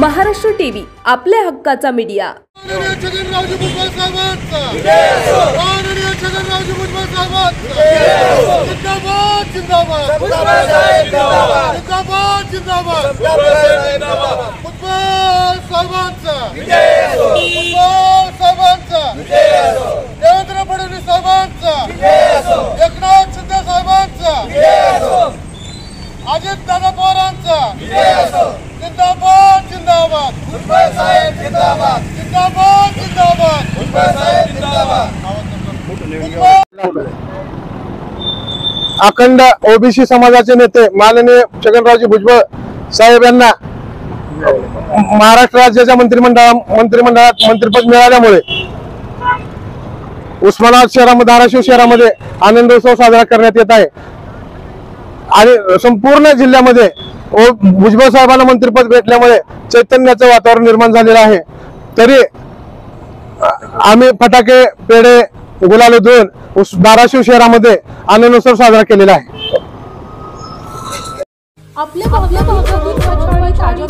Maharashtra TV आपल्या हक्काचा media. छगनरावजी Bhujbal साहेबांचा छगनरावजी भुजबळ साहेबांचा जिंदाबाद जिंदाबाद जिंदाबाद जिंदाबाद भुजबळ साहेबांचा देवेंद्र फडणवीस साहेबांचा एकनाथ शिंदे साहेबांचा अजित दादा पवारांचा जिंदाबाद जिंदाबाद भुजबळ साहेब जिंदाबाद जिंदाबाद जिंदाबाद भुजबळ साहेब जिंदाबाद। अखंड ओबीसी समाजाचे नेते माननीय छगनरावजी भुजबळ साहेब यांना महाराष्ट्र राज्याच्या मंत्रिमंडळात मंत्रिपद मिळाल्यामुळे उस्मानाबाद शहरामध्ये धाराशिव शहरामध्ये आनंदोत्सव साजरा करण्यात येत आहे आणि संपूर्ण जिल्ह्यामध्ये भुजबळ साहेबांना मंत्रिपद भेटल्यामुळे चैतन्याचं वातावरण निर्माण झालेलं आहे। तरी आम्ही फटाके पेढे गुलाल उधळून धाराशिव शहरामध्ये आनंदोत्सव साजरा केलेला आहे। आपल्या भागातून ताज्या